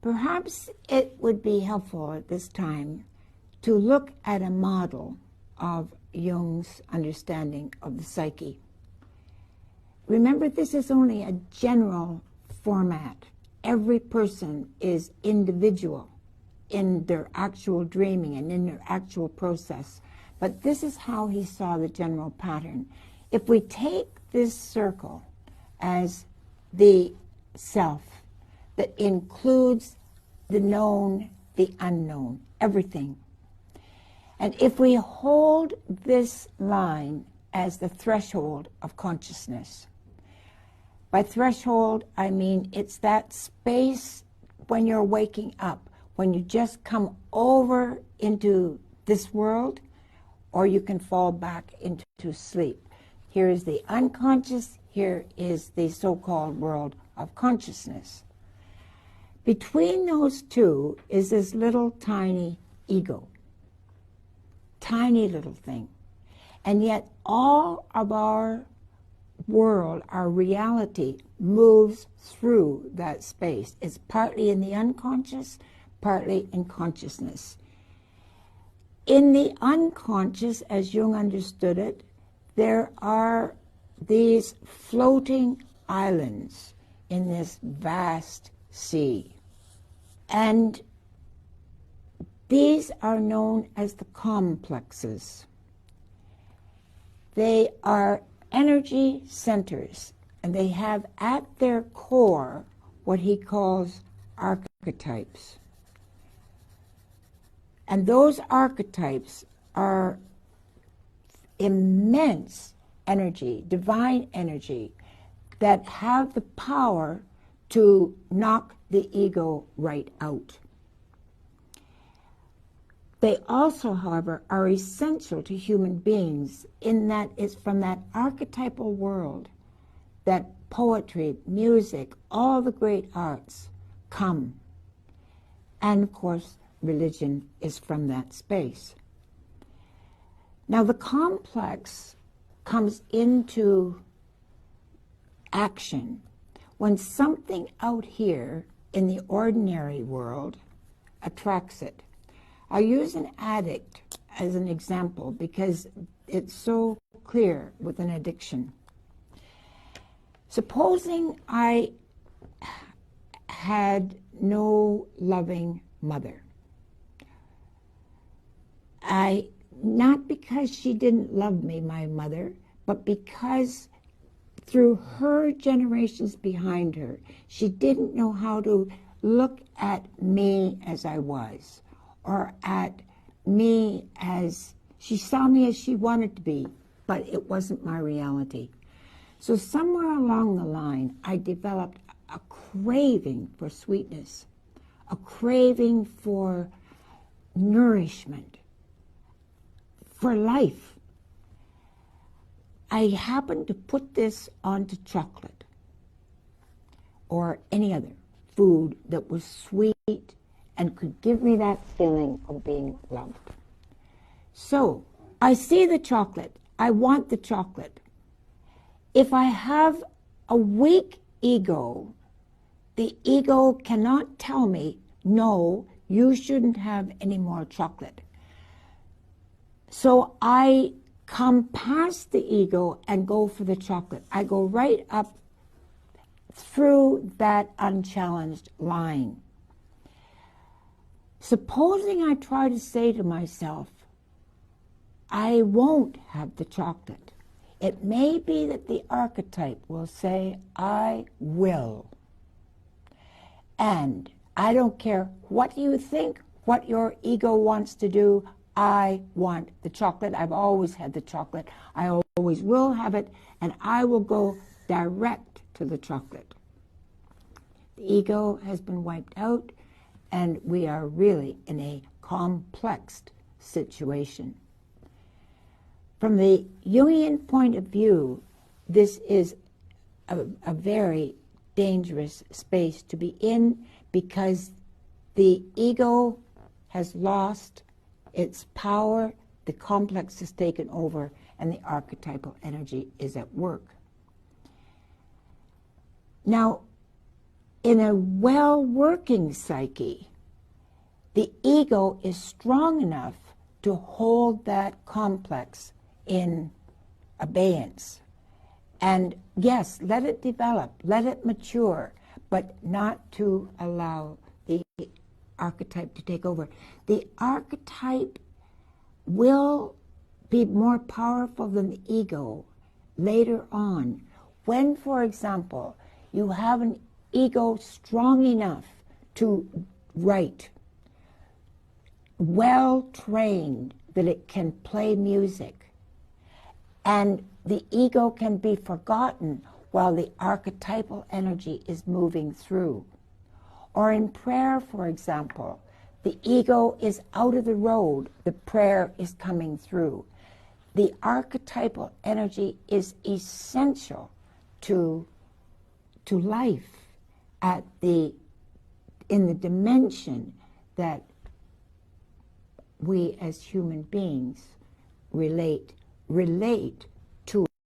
Perhaps it would be helpful at this time to look at a model of Jung's understanding of the psyche. Remember, this is only a general format. Every person is individual in their actual dreaming and in their actual process. But this is how he saw the general pattern. If we take this circle as the self that includes the known, the unknown, everything. And if we hold this line as the threshold of consciousness, by threshold, I mean it's that space when you're waking up, when you just come over into this world, or you can fall back into sleep. Here is the unconscious, here is the so-called world of consciousness. Between those two is this little tiny ego, tiny little thing. And yet all of our world, our reality, moves through that space. It's partly in the unconscious, partly in consciousness. In the unconscious, as Jung understood it, there are these floating islands in this vast sea. And these are known as the complexes. They are energy centers, and they have at their core what he calls archetypes. And those archetypes are immense energy, divine energy, that have the power to knock the ego right out. They also, however, are essential to human beings in that it's from that archetypal world that poetry, music, all the great arts come. And of course, religion is from that space. Now the complex comes into action when something out here in the ordinary world attracts it. I'll use an addict as an example because it's so clear with an addiction. Supposing I had no loving mother. Not because she didn't love me, my mother, but because through her generations behind her, she didn't know how to look at me as I was, or at me as, she saw me as she wanted to be, but it wasn't my reality. So somewhere along the line, I developed a craving for sweetness, a craving for nourishment, for life. I happened to put this onto chocolate or any other food that was sweet and could give me that feeling of being loved. So I see the chocolate. I want the chocolate. If I have a weak ego, the ego cannot tell me, no, you shouldn't have any more chocolate. So I come past the ego and go for the chocolate. I go right up through that unchallenged line. Supposing I try to say to myself, I won't have the chocolate. It may be that the archetype will say, I will. And I don't care what you think, what your ego wants to do, I want the chocolate. I've always had the chocolate. I always will have it, and I will go direct to the chocolate. The ego has been wiped out, and we are really in a complex situation. From the Jungian point of view, this is a very dangerous space to be in because the ego has lost its power, the complex is taken over, and the archetypal energy is at work. Now, in a well-working psyche, the ego is strong enough to hold that complex in abeyance. And yes, let it develop, let it mature, but not to allow the archetype to take over. The archetype will be more powerful than the ego later on. When, for example, you have an ego strong enough to write, well trained that it can play music, and the ego can be forgotten while the archetypal energy is moving through. Or in prayer, for example, the ego is out of the road, the prayer is coming through. The archetypal energy is essential to life in the dimension that we as human beings relate